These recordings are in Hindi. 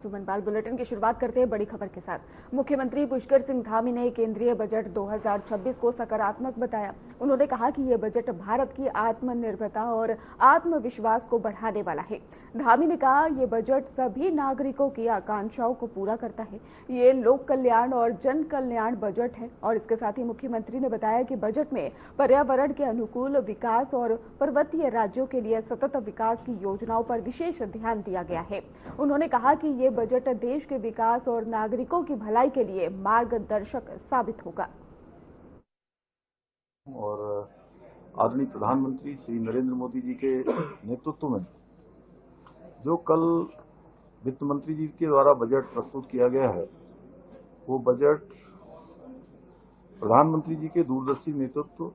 सुमनपाल बुलेटिन की शुरुआत करते हैं बड़ी खबर के साथ। मुख्यमंत्री पुष्कर सिंह धामी ने केंद्रीय बजट 2026 को सकारात्मक बताया। उन्होंने कहा कि ये बजट भारत की आत्मनिर्भरता और आत्मविश्वास को बढ़ाने वाला है। धामी ने कहा ये बजट सभी नागरिकों की आकांक्षाओं को पूरा करता है। ये लोक कल्याण और जन कल्याण बजट है। और इसके साथ ही मुख्यमंत्री ने बताया कि बजट में पर्यावरण के अनुकूल विकास और पर्वतीय राज्यों के लिए सतत विकास की योजनाओं पर विशेष ध्यान दिया गया है। उन्होंने कहा कि ये बजट देश के विकास और नागरिकों की भलाई के लिए मार्गदर्शक साबित होगा। और आदरणीय प्रधानमंत्री श्री नरेंद्र मोदी जी के नेतृत्व में जो कल वित्त मंत्री जी के द्वारा बजट प्रस्तुत किया गया है, वो बजट प्रधानमंत्री जी के दूरदर्शी नेतृत्व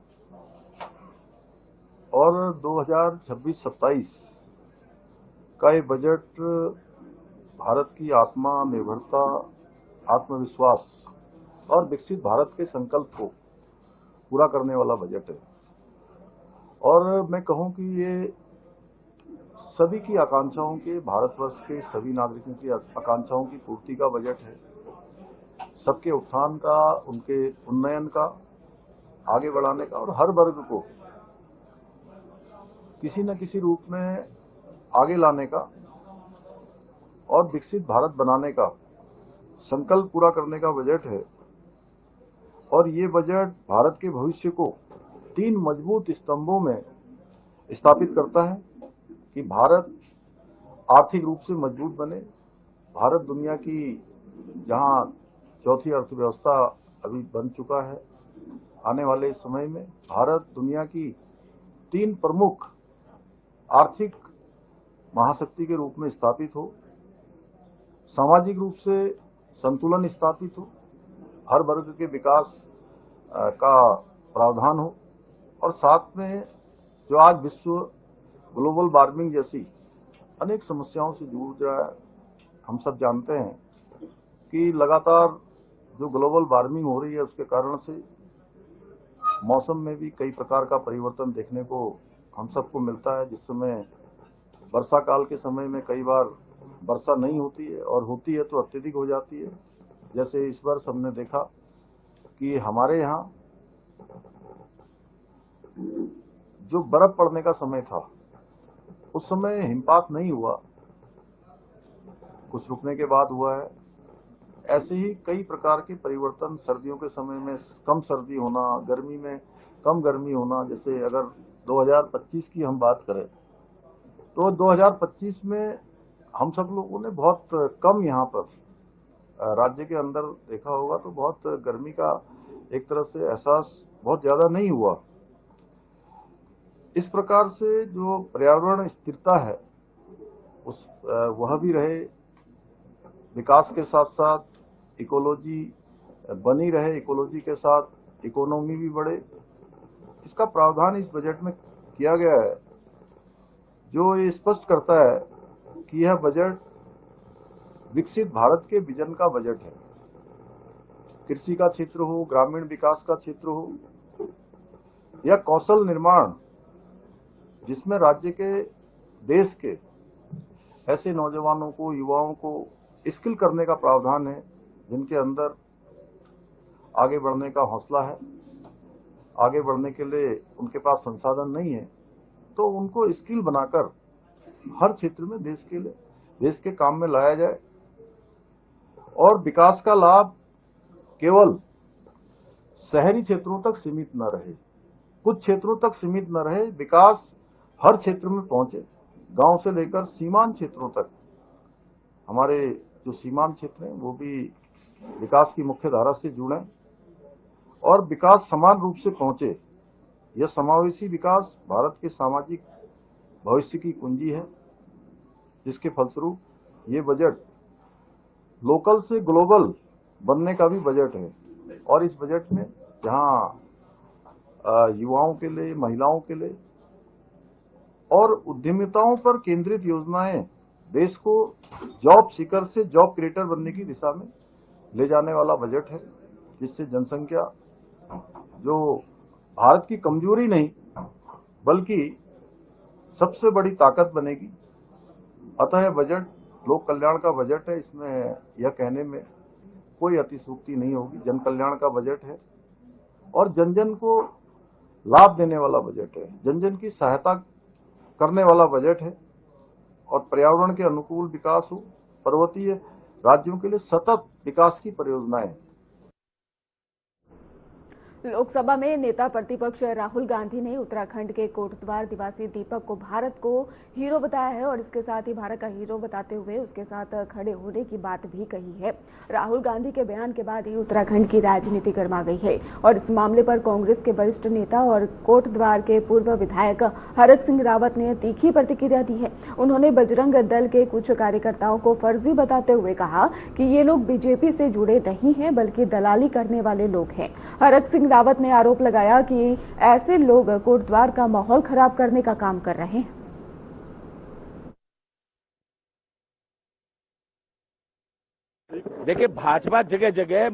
और 2026-27 का ये बजट भारत की आत्मनिर्भरता, आत्मविश्वास और विकसित भारत के संकल्प को पूरा करने वाला बजट है। और मैं कहूं कि ये सभी की आकांक्षाओं के, भारतवर्ष के सभी नागरिकों की आकांक्षाओं की पूर्ति का बजट है। सबके उत्थान का, उनके उन्नयन का, आगे बढ़ाने का और हर वर्ग को किसी न किसी रूप में आगे लाने का और विकसित भारत बनाने का संकल्प पूरा करने का बजट है। और ये बजट भारत के भविष्य को 3 मजबूत स्तंभों में स्थापित करता है कि भारत आर्थिक रूप से मजबूत बने। भारत दुनिया की जहां चौथी अर्थव्यवस्था अभी बन चुका है, आने वाले समय में भारत दुनिया की 3 प्रमुख आर्थिक महाशक्ति के रूप में स्थापित हो, सामाजिक रूप से संतुलन स्थापित हो, हर वर्ग के विकास का प्रावधान हो और साथ में जो आज विश्व ग्लोबल वार्मिंग जैसी अनेक समस्याओं से जूझ रहा है। हम सब जानते हैं कि लगातार जो ग्लोबल वार्मिंग हो रही है, उसके कारण से मौसम में भी कई प्रकार का परिवर्तन देखने को हम सबको मिलता है। जिस समय वर्षा काल के समय में कई बार वर्षा नहीं होती है और होती है तो अत्यधिक हो जाती है। जैसे इस वर्ष हमने देखा कि हमारे यहाँ जो बर्फ पड़ने का समय था, उस समय हिमपात नहीं हुआ, कुछ रुकने के बाद हुआ है। ऐसे ही कई प्रकार के परिवर्तन, सर्दियों के समय में कम सर्दी होना, गर्मी में कम गर्मी होना। जैसे अगर 2025 की हम बात करें तो 2025 में हम सब लोगों ने बहुत कम यहाँ पर राज्य के अंदर देखा होगा तो बहुत गर्मी का एक तरह से एहसास बहुत ज्यादा नहीं हुआ। इस प्रकार से जो पर्यावरण स्थिरता है उस वह भी रहे, विकास के साथ साथ इकोलॉजी बनी रहे, इकोलॉजी के साथ इकोनॉमी भी बढ़े। इसका प्रावधान इस बजट में किया गया है, जो ये स्पष्ट करता है कि यह बजट विकसित भारत के विजन का बजट है। कृषि का क्षेत्र हो, ग्रामीण विकास का क्षेत्र हो या कौशल निर्माण, जिसमें राज्य के, देश के ऐसे नौजवानों को, युवाओं को स्किल करने का प्रावधान है जिनके अंदर आगे बढ़ने का हौसला है, आगे बढ़ने के लिए उनके पास संसाधन नहीं है, तो उनको स्किल बनाकर हर क्षेत्र में देश के लिए, देश के काम में लाया जाए। और विकास का लाभ केवल शहरी क्षेत्रों तक सीमित न रहे, कुछ क्षेत्रों तक सीमित न रहे, विकास हर क्षेत्र में पहुंचे, गांव से लेकर सीमांत क्षेत्रों तक। हमारे जो सीमांत क्षेत्र हैं वो भी विकास की मुख्य धारा से जुड़े और विकास समान रूप से पहुंचे। यह समावेशी विकास भारत के सामाजिक भविष्य की कुंजी है, जिसके फलस्वरूप ये बजट लोकल से ग्लोबल बनने का भी बजट है। और इस बजट में जहां युवाओं के लिए, महिलाओं के लिए और उद्यमिताओं पर केंद्रित योजनाएं देश को जॉब सीकर से जॉब क्रिएटर बनने की दिशा में ले जाने वाला बजट है, जिससे जनसंख्या जो भारत की कमजोरी नहीं बल्कि सबसे बड़ी ताकत बनेगी। अतः यह बजट लोक कल्याण का बजट है, इसमें यह कहने में कोई अतिशयोक्ति नहीं होगी। जन कल्याण का बजट है और जन जन को लाभ देने वाला बजट है, जन जन की सहायता करने वाला बजट है और पर्यावरण के अनुकूल विकास हो, पर्वतीय राज्यों के लिए सतत विकास की परियोजनाएं। लोकसभा में नेता प्रतिपक्ष राहुल गांधी ने उत्तराखंड के कोटद्वार निवासी दीपक को भारत को हीरो बताया है और इसके साथ ही भारत का हीरो बताते हुए उसके साथ खड़े होने की बात भी कही है। राहुल गांधी के बयान के बाद ही उत्तराखंड की राजनीति गर्मा गई है और इस मामले पर कांग्रेस के वरिष्ठ नेता और कोटद्वार के पूर्व विधायक हरक सिंह रावत ने तीखी प्रतिक्रिया दी है। उन्होंने बजरंग दल के कुछ कार्यकर्ताओं को फर्जी बताते हुए कहा कि ये लोग बीजेपी से जुड़े नहीं हैं बल्कि दलाली करने वाले लोग हैं। हरक सिंह रावत ने आरोप लगाया कि ऐसे लोग कोटद्वार का माहौल खराब करने का काम कर रहे हैं। देखिए, भाजपा जगह जगह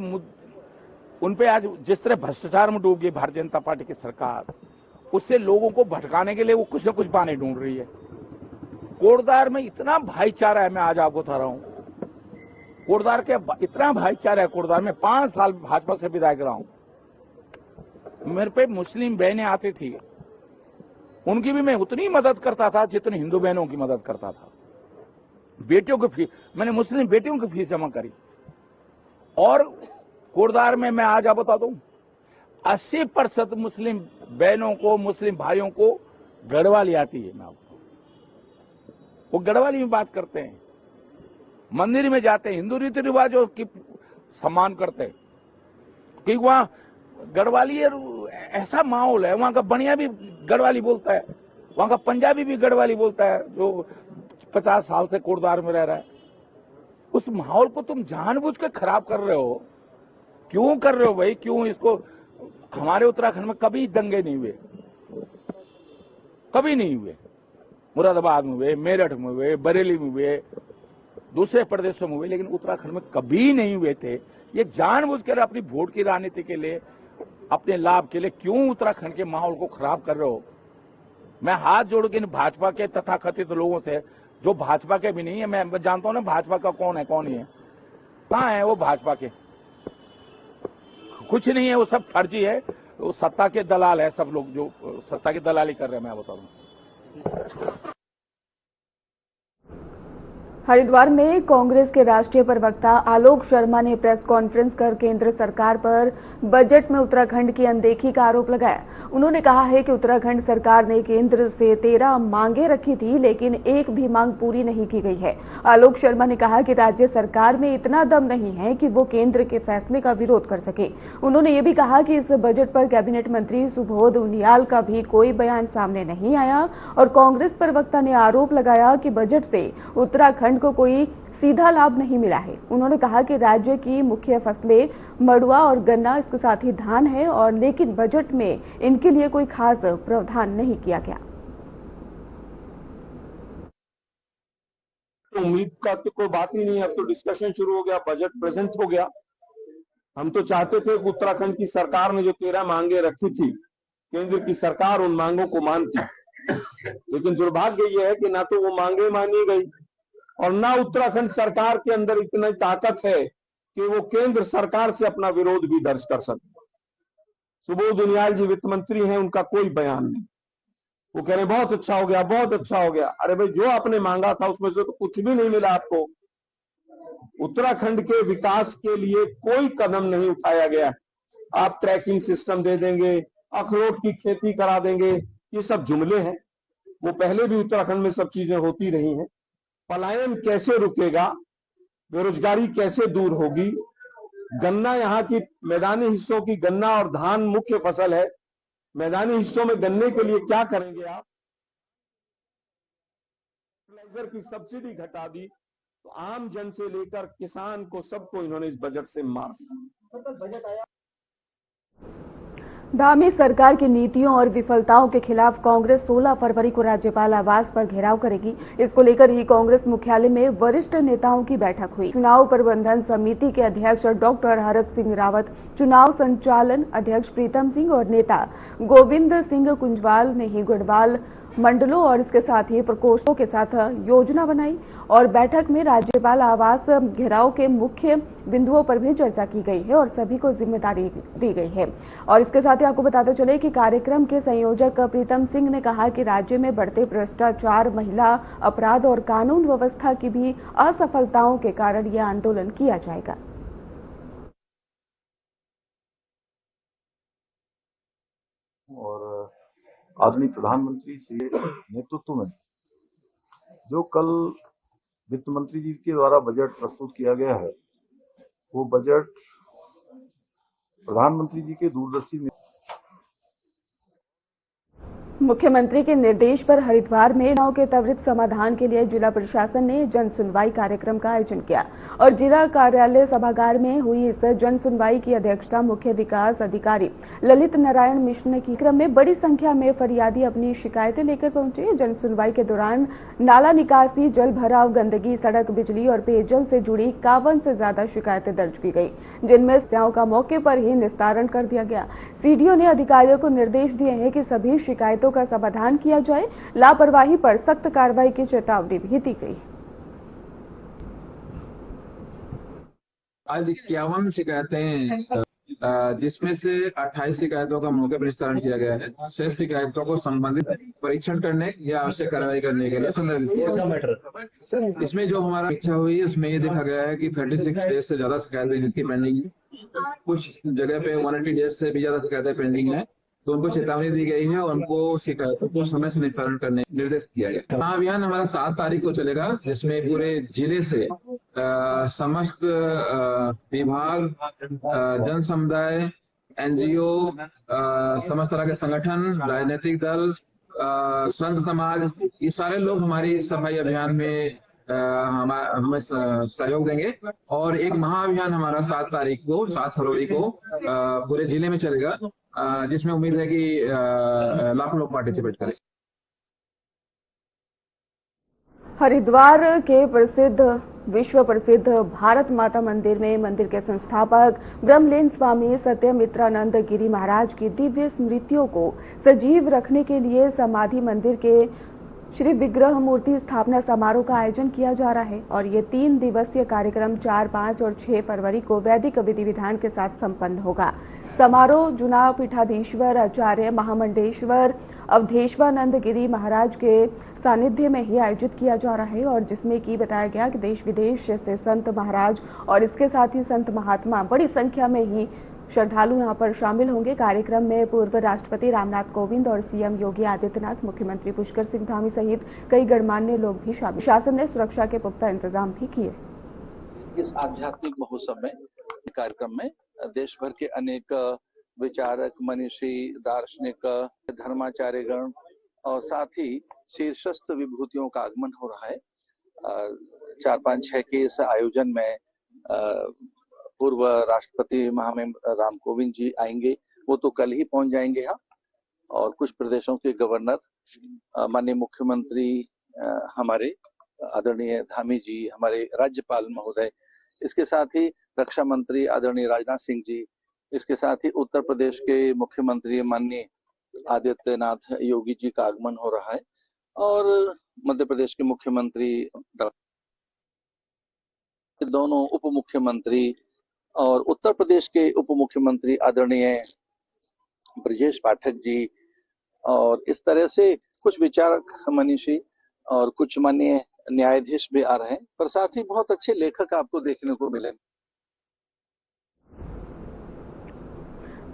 उन पे आज जिस तरह भ्रष्टाचार में डूब गई भारतीय जनता पार्टी की सरकार, उससे लोगों को भटकाने के लिए वो कुछ न कुछ बहाने ढूंढ रही है। कोटद्वार में इतना भाईचारा है, मैं आज आपको बता रहा हूं, कोटद्वार के इतना भाईचारा है। कोटद्वार में 5 साल भाजपा से विधायक रहा हूं। मेरे पे मुस्लिम बहनें आती थी, उनकी भी मैं उतनी मदद करता था जितनी हिंदू बहनों की मदद करता था। बेटियों की फीस, मैंने मुस्लिम बेटियों की फीस जमा करी। और कोटद्वार में मैं आज आप बता दूं, 80% मुस्लिम बहनों को, मुस्लिम भाइयों को गढ़वाली आती है। मैं आपको, वो गढ़वाली में बात करते हैं, मंदिर में जाते हैं, हिंदू रीति रिवाजों की सम्मान करते हैं, क्योंकि वहां गढ़वाली ऐसा माहौल है। वहां का बनिया भी गढ़वाली बोलता है, वहां का पंजाबी भी गढ़वाली बोलता है, जो 50 साल से कोटद्वार में रह रहा है। उस माहौल को तुम जानबूझ के खराब कर रहे हो। क्यों कर रहे हो भाई? क्यों? इसको हमारे उत्तराखंड में कभी दंगे नहीं हुए, कभी नहीं हुए। मुरादाबाद में हुए, मेरठ में हुए, बरेली में हुए, दूसरे प्रदेशों में हुए, लेकिन उत्तराखंड में कभी नहीं हुए थे। ये जानबूझकर अपनी वोट की राजनीति के लिए, अपने लाभ के लिए क्यों उत्तराखंड के माहौल को खराब कर रहे हो? मैं हाथ जोड़ के इन भाजपा के तथाकथित लोगों से, जो भाजपा के भी नहीं है, मैं जानता हूं ना भाजपा का कौन है कौन नहीं है, कहां है वो भाजपा के? कुछ नहीं है, वो सब फर्जी है, वो सत्ता के दलाल है सब लोग, जो सत्ता की दलाली कर रहे हैं। मैं बता दूं, हरिद्वार में कांग्रेस के राष्ट्रीय प्रवक्ता आलोक शर्मा ने प्रेस कॉन्फ्रेंस कर केंद्र सरकार पर बजट में उत्तराखंड की अनदेखी का आरोप लगाया। उन्होंने कहा है कि उत्तराखंड सरकार ने केंद्र से 13 मांगे रखी थी, लेकिन एक भी मांग पूरी नहीं की गई है। आलोक शर्मा ने कहा कि राज्य सरकार में इतना दम नहीं है कि वो केंद्र के फैसले का विरोध कर सके। उन्होंने ये भी कहा कि इस बजट पर कैबिनेट मंत्री सुबोध उनियाल का भी कोई बयान सामने नहीं आया और कांग्रेस प्रवक्ता ने आरोप लगाया कि बजट से उत्तराखंड को कोई सीधा लाभ नहीं मिला है। उन्होंने कहा कि राज्य की मुख्य फसलें मड़ुआ और गन्ना, इसके साथ ही धान है, और लेकिन बजट में इनके लिए कोई खास प्रावधान नहीं किया गया। उम्मीद का तो कोई बात ही नहीं है। अब तो डिस्कशन शुरू हो गया, बजट प्रेजेंट हो गया। हम तो चाहते थे कि उत्तराखंड की सरकार ने जो 13 मांगे रखी थी, केंद्र की सरकार उन मांगों को मानती, लेकिन दुर्भाग्य यह है कि ना तो वो मांगे मानी गई और ना उत्तराखंड सरकार के अंदर इतनी ताकत है कि वो केंद्र सरकार से अपना विरोध भी दर्ज कर सके। सुबोध उनियाल जी वित्त मंत्री हैं, उनका कोई बयान नहीं। वो कह रहे बहुत अच्छा हो गया, बहुत अच्छा हो गया। अरे भाई, जो आपने मांगा था उसमें से तो कुछ भी नहीं मिला आपको। उत्तराखंड के विकास के लिए कोई कदम नहीं उठाया गया। आप ट्रैकिंग सिस्टम दे देंगे, अखरोट की खेती करा देंगे, ये सब जुमले हैं। वो पहले भी उत्तराखंड में सब चीजें होती रही हैं। पलायन कैसे रुकेगा, बेरोजगारी कैसे दूर होगी? गन्ना, यहाँ की मैदानी हिस्सों की गन्ना और धान मुख्य फसल है। मैदानी हिस्सों में गन्ने के लिए क्या करेंगे आप? फर्टिलाइजर की सब्सिडी घटा दी, तो आम जन से लेकर किसान को सबको इन्होंने इस बजट से मार दिया। बजट आया। धामी सरकार की नीतियों और विफलताओं के खिलाफ कांग्रेस 16 फरवरी को राज्यपाल आवास पर घेराव करेगी। इसको लेकर ही कांग्रेस मुख्यालय में वरिष्ठ नेताओं की बैठक हुई। चुनाव प्रबंधन समिति के अध्यक्ष डॉक्टर हरक सिंह रावत, चुनाव संचालन अध्यक्ष प्रीतम सिंह और नेता गोविंद सिंह कुंजवाल ने ही गढ़वाल मंडलों और इसके साथ ही प्रकोष्ठों के साथ योजना बनाई और बैठक में राज्यपाल आवास घेराव के मुख्य बिंदुओं पर भी चर्चा की गई है और सभी को जिम्मेदारी दी गई है। और इसके साथ ही आपको बताते चले कि कार्यक्रम के संयोजक प्रीतम सिंह ने कहा कि राज्य में बढ़ते भ्रष्टाचार, महिला अपराध और कानून व्यवस्था की भी असफलताओं के कारण यह आंदोलन किया जाएगा। और आदरणीय प्रधानमंत्री के नेतृत्व में जो कल वित्त मंत्री जी के द्वारा बजट प्रस्तुत किया गया है, वो बजट प्रधानमंत्री जी के दूरदर्शी मुख्यमंत्री के निर्देश पर हरिद्वार में चुनाव के त्वरित समाधान के लिए जिला प्रशासन ने जन सुनवाई कार्यक्रम का आयोजन किया और जिला कार्यालय सभागार में हुई इस जन सुनवाई की अध्यक्षता मुख्य विकास अधिकारी ललित नारायण मिश्र ने की। क्रम में बड़ी संख्या में फरियादी अपनी शिकायतें लेकर पहुंचे। जन सुनवाई के दौरान नाला निकासी, जल भराव, गंदगी, सड़क, बिजली और पेयजल से जुड़ी 51 से ज्यादा शिकायतें दर्ज की गई, जिनमें समस्याओं का मौके पर ही निस्तारण कर दिया गया। सीडीओ ने अधिकारियों को निर्देश दिए हैं कि सभी शिकायतों का समाधान किया जाए। लापरवाही पर सख्त कार्रवाई की चेतावनी भी दी गई। आज 51 शिकायतें, जिसमें से 28 शिकायतों का मौके पर निस्तारण किया गया है। शेष शिकायतों को संबंधित परीक्षण करने या आवश्यक कार्रवाई करने के लिए संदर्भित किया गया। इसमें जो हमारा इच्छा हुई है उसमें ये देखा गया है कि 36 डेज से ज्यादा शिकायतें जिसकी पेंडिंग है, कुछ जगह पे 180 डेज से भी ज्यादा शिकायतें पेंडिंग है, तो उनको चेतावनी दी गई है और उनको शिकायतों को समय से निस्तारण करने का निर्देश दिया गया। महाअभियान हमारा 7 तारीख को चलेगा, जिसमें पूरे जिले से समस्त विभाग, जन समुदाय, एनजीओ, समस्त तरह के संगठन, राजनीतिक दल, संत समाज, ये सारे लोग हमारी सफाई अभियान में हमें सहयोग देंगे और एक महाअभियान हमारा 7 तारीख को, 7 फरवरी को पूरे जिले में चलेगा, जिसमें उम्मीद है कि लाखों लोग पार्टिसिपेट करें। हरिद्वार के विश्व प्रसिद्ध भारत माता मंदिर में मंदिर के संस्थापक ब्रह्मलीन स्वामी सत्यमित्रानंद गिरी महाराज की दिव्य स्मृतियों को सजीव रखने के लिए समाधि मंदिर के श्री विग्रह मूर्ति स्थापना समारोह का आयोजन किया जा रहा है और ये 3 दिवसीय कार्यक्रम 4, 5 और 6 फरवरी को वैदिक विधि विधान के साथ संपन्न होगा। समारोह जुना पीठाधीश्वर आचार्य महामंडेश्वर अवधेशानंद गिरी महाराज के सानिध्य में ही आयोजित किया जा रहा है और जिसमें कि बताया गया कि देश विदेश से संत महाराज और इसके साथ ही संत महात्मा बड़ी संख्या में ही श्रद्धालु यहां पर शामिल होंगे। कार्यक्रम में पूर्व राष्ट्रपति रामनाथ कोविंद और सीएम योगी आदित्यनाथ, मुख्यमंत्री पुष्कर सिंह धामी सहित कई गणमान्य लोग भी शामिल। शासन ने सुरक्षा के पुख्ता इंतजाम भी किए। इस आध्यात्मिक महोत्सव में कार्यक्रम में देश भर के अनेक विचारक, मनीषी, दार्शनिक, धर्माचार्यगण और साथ ही शीर्षस्थ विभूतियों का आगमन हो रहा है। 4, 5, 6 के इस आयोजन में पूर्व राष्ट्रपति महामहिम राम कोविंद जी आएंगे, वो तो कल ही पहुंच जाएंगे यहाँ, और कुछ प्रदेशों के गवर्नर, माननीय मुख्यमंत्री हमारे आदरणीय धामी जी, हमारे राज्यपाल महोदय, इसके साथ ही रक्षा मंत्री आदरणीय राजनाथ सिंह जी, इसके साथ ही उत्तर प्रदेश के मुख्यमंत्री माननीय आदित्यनाथ योगी जी का आगमन हो रहा है और मध्य प्रदेश के मुख्यमंत्री, दोनों उप मुख्यमंत्री और उत्तर प्रदेश के उप मुख्यमंत्री आदरणीय ब्रजेश पाठक जी, और इस तरह से कुछ विचारक, मनीषी और कुछ माननीय न्यायाधीश भी आ रहे हैं, पर साथ ही बहुत अच्छे लेखक आपको देखने को मिलेंगे।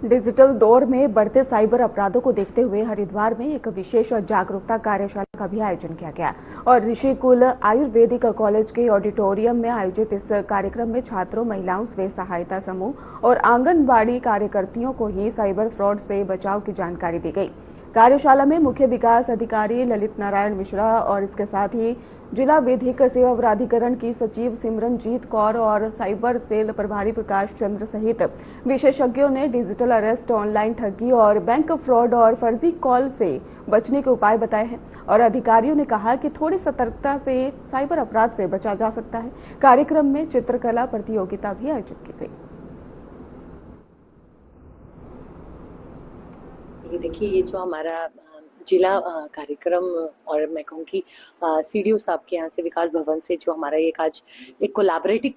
डिजिटल दौर में बढ़ते साइबर अपराधों को देखते हुए हरिद्वार में एक विशेष जागरूकता कार्यशाला का भी आयोजन किया गया और ऋषिकुल आयुर्वेदिक कॉलेज के ऑडिटोरियम में आयोजित इस कार्यक्रम में छात्रों, महिलाओं, स्वयं सहायता समूह और आंगनबाड़ी कार्यकर्तियों को ही साइबर फ्रॉड से बचाव की जानकारी दी गई। कार्यशाला में मुख्य विकास अधिकारी ललित नारायण मिश्रा और इसके साथ ही जिला विधिक सेवा प्राधिकरण की सचिव सिमरनजीत कौर और साइबर सेल प्रभारी प्रकाश चंद्र सहित विशेषज्ञों ने डिजिटल अरेस्ट, ऑनलाइन ठगी और बैंक फ्रॉड और फर्जी कॉल से बचने के उपाय बताए हैं और अधिकारियों ने कहा कि थोड़ी सतर्कता से साइबर अपराध से बचा जा सकता है। कार्यक्रम में चित्रकला प्रतियोगिता भी आयोजित की गई। ये देखिए, ये जो हमारा जिला कार्यक्रम और मैं कहूँगी सीडीओ साहब के यहाँ से विकास भवन से जो हमारा एक आज एक कोलैबोरेटिव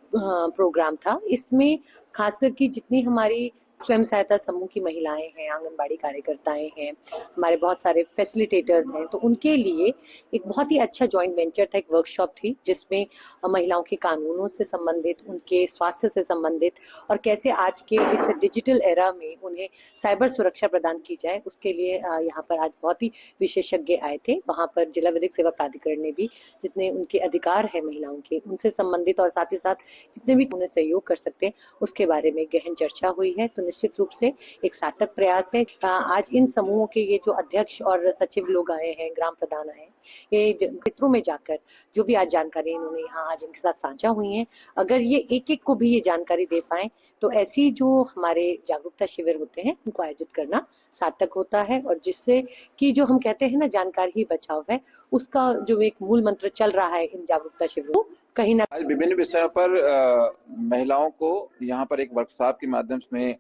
प्रोग्राम था, इसमें खास करके जितनी हमारी स्वयं सहायता समूह की महिलाएं हैं, आंगनबाड़ी कार्यकर्ताएं हैं, हमारे बहुत सारे फैसिलिटेटर्स हैं, तो उनके लिए एक बहुत ही अच्छा जॉइंट वेंचर था, एक वर्कशॉप थी जिसमें महिलाओं के कानूनों से संबंधित, उनके स्वास्थ्य से संबंधित और कैसे आज के इस डिजिटल एरा में उन्हें साइबर सुरक्षा प्रदान की जाए, उसके लिए यहाँ पर आज बहुत ही विशेषज्ञ आए थे। वहाँ पर जिला विधिक सेवा प्राधिकरण ने भी जितने उनके अधिकार है महिलाओं के, उनसे संबंधित और साथ ही साथ जितने भी उन्हें सहयोग कर सकते हैं उसके बारे में गहन चर्चा हुई है। तो निश्चित रूप से एक सार्थक प्रयास है। आज इन समूहों के ये जो अध्यक्ष और सचिव लोग आए हैं, ग्राम प्रधान आए हैं, ये क्षेत्रों में जाकर जो भी आज जानकारी इन्होंने यहाँ आज इनके साथ साझा हुई है, अगर ये एक एक को भी ये जानकारी दे पाए तो ऐसी जो हमारे जागरूकता शिविर होते हैं उनको आयोजित करना सार्थक होता है, और जिससे कि जो हम कहते हैं ना जानकारी ही बचाव है, उसका जो एक मूल मंत्र चल रहा है इन जागरूकता शिविरों कहीं ना। आज विभिन्न विषयों पर महिलाओं को यहाँ पर एक वर्कशॉप के माध्यम से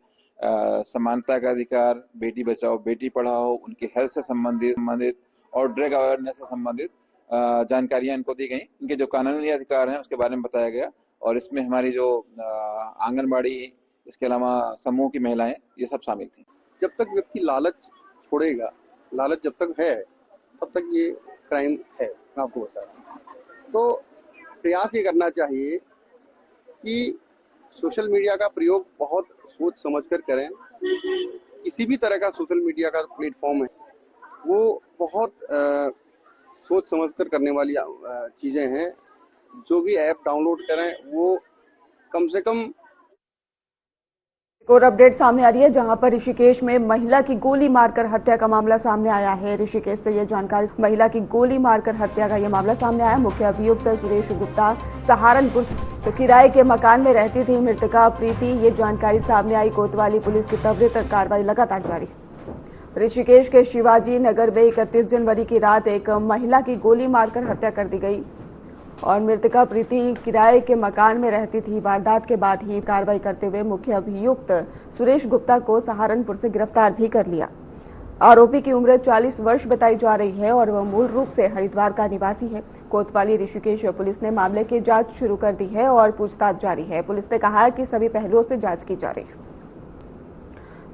समानता का अधिकार, बेटी बचाओ बेटी पढ़ाओ, उनके हेल्थ से संबंधित और ड्रग अवेयरनेस से संबंधित जानकारियां इनको दी गई। इनके जो कानूनी अधिकार हैं उसके बारे में बताया गया, और इसमें हमारी जो आंगनबाड़ी, इसके अलावा समूह की महिलाएं, ये सब शामिल थी। जब तक व्यक्ति लालच छोड़ेगा, लालच जब तक है तब तक ये क्राइम है, मैं आपको बता रहा हूँ। तो प्रयास ये करना चाहिए कि सोशल मीडिया का प्रयोग बहुत सोच समझ कर करें। किसी भी तरह का सोशल मीडिया का प्लेटफॉर्म है वो बहुत सोच समझ कर करने वाली चीज़ें हैं। जो भी ऐप डाउनलोड करें वो कम से कम। एक और अपडेट सामने आ रही है जहां पर ऋषिकेश में महिला की गोली मारकर हत्या का मामला सामने आया है। ऋषिकेश से यह जानकारी, महिला की गोली मारकर हत्या का यह मामला सामने आया। मुख्य अभियुक्त सुरेश गुप्ता सहारनपुर तो किराए के मकान में रहती थी मृतका प्रीति। ये जानकारी सामने आई। कोतवाली पुलिस की त्वरित कार्रवाई लगातार जारी। ऋषिकेश के शिवाजी नगर में 31 जनवरी की रात एक महिला की गोली मारकर हत्या कर दी गई और मृतका प्रीति किराए के मकान में रहती थी। वारदात के बाद ही कार्रवाई करते हुए मुख्य अभियुक्त सुरेश गुप्ता को सहारनपुर से गिरफ्तार भी कर लिया। आरोपी की उम्र 40 वर्ष बताई जा रही है और वह मूल रूप से हरिद्वार का निवासी है। कोतवाली ऋषिकेश पुलिस ने मामले की जांच शुरू कर दी है और पूछताछ जारी है। पुलिस ने कहा है कि सभी पहलुओं से जांच की जा रही है।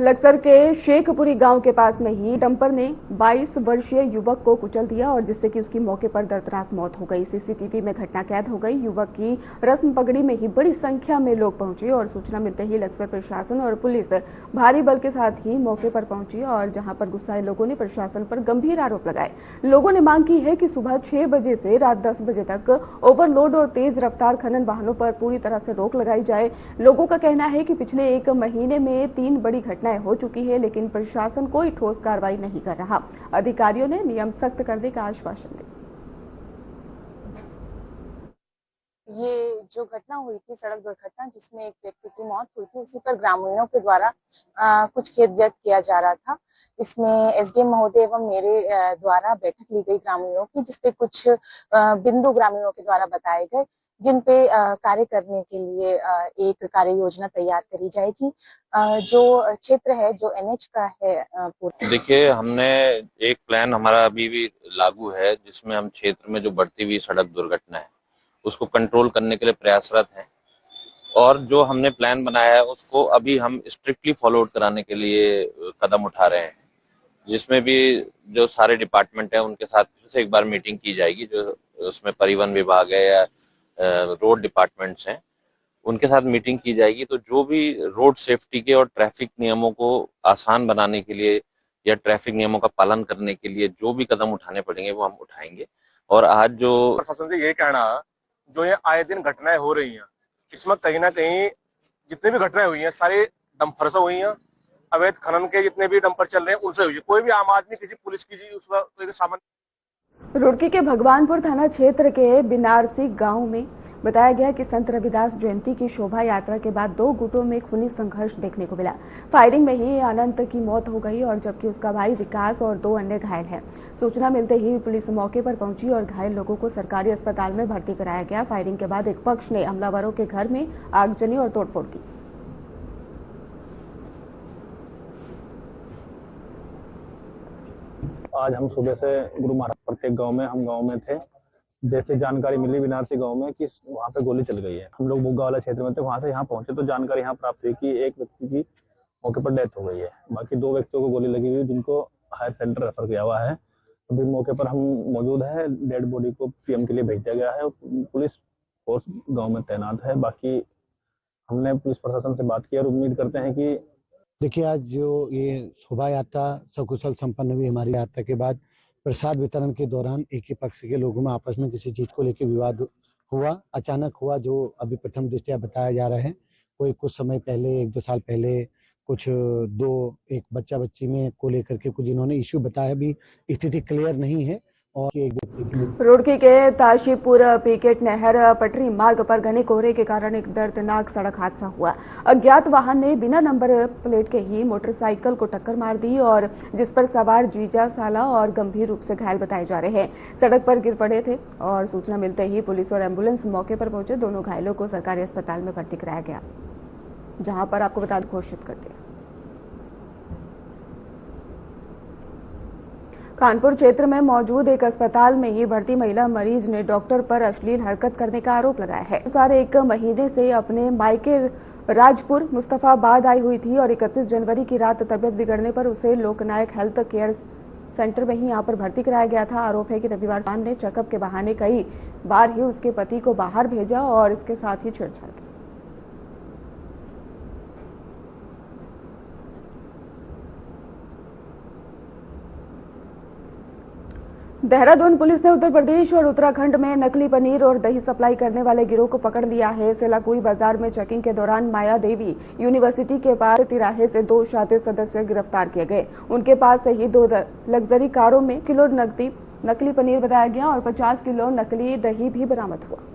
लक्सर के शेखपुरी गांव के पास में ही डंपर ने 22 वर्षीय युवक को कुचल दिया और जिससे कि उसकी मौके पर दर्दनाक मौत हो गई। सीसीटीवी में घटना कैद हो गई। युवक की रस्म पगड़ी में ही बड़ी संख्या में लोग पहुंचे और सूचना मिलते ही लक्सर प्रशासन और पुलिस भारी बल के साथ ही मौके पर पहुंची और जहां पर गुस्साए लोगों ने प्रशासन पर गंभीर आरोप लगाए। लोगों ने मांग की है कि सुबह 6 बजे से रात 10 बजे तक ओवरलोड और तेज रफ्तार खनन वाहनों पर पूरी तरह से रोक लगाई जाए। लोगों का कहना है कि पिछले 1 महीने में 3 बड़ी घटनाएं हो चुकी है, लेकिन प्रशासन कोई ठोस कार्रवाई नहीं कर रहा। अधिकारियों ने नियम सख्त करने का आश्वासन दिया। ये जो घटना हुई थी, सड़क दुर्घटना जिसमें एक व्यक्ति की मौत हुई थी, उसी पर ग्रामीणों के द्वारा कुछ खेद व्यक्त किया जा रहा था। इसमें एसडीएम महोदय एवं मेरे द्वारा बैठक ली गई ग्रामीणों की, जिसपे कुछ बिंदु ग्रामीणों के द्वारा बताए गए, जिन पे कार्य करने के लिए एक कार्य योजना तैयार करी जाएगी। जो क्षेत्र है जो एनएच का है देखिए, हमने एक प्लान हमारा अभी भी लागू है जिसमें हम क्षेत्र में जो बढ़ती हुई सड़क दुर्घटना है उसको कंट्रोल करने के लिए प्रयासरत हैं, और जो हमने प्लान बनाया है उसको अभी हम स्ट्रिक्टली फॉलोअप कराने के लिए कदम उठा रहे हैं, जिसमें भी जो सारे डिपार्टमेंट हैं उनके साथ फिर से एक बार मीटिंग की जाएगी। जो उसमें परिवहन विभाग है या रोड डिपार्टमेंट्स हैं उनके साथ मीटिंग की जाएगी। तो जो भी रोड सेफ्टी के और ट्रैफिक नियमों को आसान बनाने के लिए या ट्रैफिक नियमों का पालन करने के लिए जो भी कदम उठाने पड़ेंगे वो हम उठाएंगे। और आज जो प्रशासन से ये कहना, जो ये आए दिन घटनाएं हो रही हैं, इसमें कहीं ना कहीं जितनी भी घटनाएं हुई हैं सारी डंपर से हुई हैं। अवैध खनन के जितने भी डंपर चल रहे हैं उनसे हुई है। कोई भी आम आदमी किसी पुलिस की उसका सामान। रुड़की के भगवानपुर थाना क्षेत्र के बिनारसी गांव में बताया गया कि संत रविदास जयंती की शोभा यात्रा के बाद 2 गुटों में खूनी संघर्ष देखने को मिला। फायरिंग में ही अनंत की मौत हो गई और जबकि उसका भाई विकास और 2 अन्य घायल हैं। सूचना मिलते ही पुलिस मौके पर पहुंची और घायल लोगों को सरकारी अस्पताल में भर्ती कराया गया। फायरिंग के बाद एक पक्ष ने हमलावरों के घर में आगजनी और तोड़फोड़ की। आज हम सुबह से गुरु महाराज प्रत्येक गांव में हम गांव में थे। जैसे जानकारी मिली बनारसी गांव में कि वहां पे गोली चल गई है, हम लोग बुग्गा वाला क्षेत्र में थे, वहां से यहाँ पहुंचे तो जानकारी यहाँ प्राप्त हुई कि एक व्यक्ति की मौके पर डेथ हो गई है। बाकी 2 व्यक्तियों को गोली लगी हुई जिनको हायर सेंटर रेफर किया हुआ है। अभी मौके पर हम मौजूद है, डेड बॉडी को पीएम के लिए भेजा गया है। पुलिस फोर्स गाँव में तैनात है। बाकी हमने पुलिस प्रशासन से बात की और उम्मीद करते हैं कि देखिए, आज जो ये शोभा यात्रा सकुशल संपन्न हुई, हमारी यात्रा के बाद प्रसाद वितरण के दौरान एक ही पक्ष के लोगों में आपस में किसी चीज को लेकर विवाद हुआ, अचानक हुआ, जो अभी प्रथम दृष्टया बताया जा रहा है। कोई कुछ समय पहले 1-2 साल पहले कुछ एक बच्चा बच्ची में को लेकर के कुछ इन्होंने इश्यू बताया, भी स्थिति क्लियर नहीं है। और एक रुड़की के ताशीपुर पीकेट नहर पटरी मार्ग पर घने कोहरे के कारण एक दर्दनाक सड़क हादसा हुआ। अज्ञात वाहन ने बिना नंबर प्लेट के ही मोटरसाइकिल को टक्कर मार दी और जिस पर सवार जीजा साला और गंभीर रूप से घायल बताए जा रहे हैं। सड़क पर गिर पड़े थे और सूचना मिलते ही पुलिस और एम्बुलेंस मौके पर पहुंचे। दोनों घायलों को सरकारी अस्पताल में भर्ती कराया गया, जहां पर आपको बता घोषित कर दिया। कानपुर क्षेत्र में मौजूद एक अस्पताल में ही भर्ती महिला मरीज ने डॉक्टर पर अश्लील हरकत करने का आरोप लगाया है। अनुसार 1 महीने से अपने मायके राजपुर मुस्तफाबाद आई हुई थी और 31 जनवरी की रात तबियत बिगड़ने पर उसे लोकनायक हेल्थ केयर सेंटर में ही यहां पर भर्ती कराया गया था। आरोप है कि रविवार शाम ने चेकअप के बहाने कई बार ही उसके पति को बाहर भेजा और इसके साथ ही छेड़छाड़ की। देहरादून पुलिस ने उत्तर प्रदेश और उत्तराखंड में नकली पनीर और दही सप्लाई करने वाले गिरोह को पकड़ लिया है। सेलाकुई बाजार में चेकिंग के दौरान माया देवी यूनिवर्सिटी के पास तिराहे से 2 शातिर सदस्य गिरफ्तार किए गए। उनके पास से ही 2 लग्जरी कारों में किलो नकली पनीर बताया गया और 50 किलो नकली दही भी बरामद हुआ।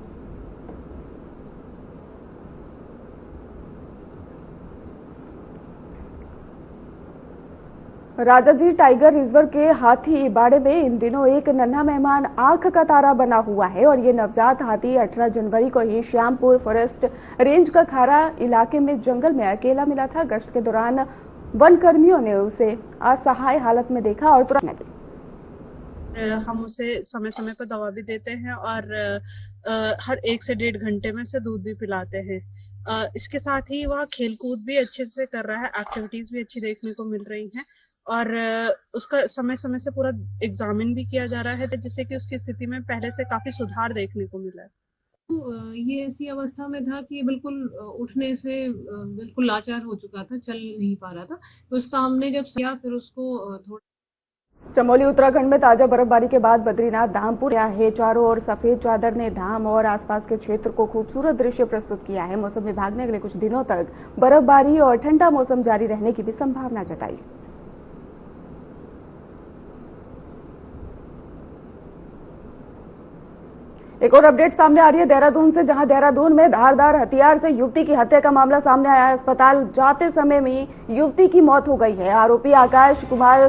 राजाजी टाइगर रिजर्व के हाथी बाड़े में इन दिनों एक नन्हा मेहमान आंख का तारा बना हुआ है और ये नवजात हाथी 18 जनवरी को ही श्यामपुर फॉरेस्ट रेंज का खारा इलाके में जंगल में अकेला मिला था। गश्त के दौरान वन कर्मियों ने उसे असहाय हालत में देखा और तुरंत हम उसे समय समय पर दवा भी देते हैं और हर 1 से 1.5 घंटे में से दूध भी पिलाते हैं। इसके साथ ही वह खेलकूद भी अच्छे से कर रहा है, एक्टिविटीज भी अच्छी देखने को मिल रही हैं और उसका समय समय से पूरा एग्जामिन भी किया जा रहा है, जिससे कि उसकी स्थिति में पहले से काफी सुधार देखने को मिला है। ये ऐसी अवस्था में था कि बिल्कुल उठने से बिल्कुल लाचार हो चुका था, चल नहीं पा रहा था। तो उसका हमने जब किया फिर उसको थोड़ा। चमोली उत्तराखंड में ताजा बर्फबारी के बाद बद्रीनाथ धाम पूरा है। चारों ओर सफेद चादर ने धाम और आसपास के क्षेत्र को खूबसूरत दृश्य प्रस्तुत किया है। मौसम विभाग ने अगले कुछ दिनों तक बर्फबारी और ठंडा मौसम जारी रहने की भी संभावना जताई। एक और अपडेट सामने आ रही है देहरादून से, जहां देहरादून में धारदार हथियार से युवती की हत्या का मामला सामने आया है। अस्पताल जाते समय में युवती की मौत हो गई है। आरोपी आकाश कुमार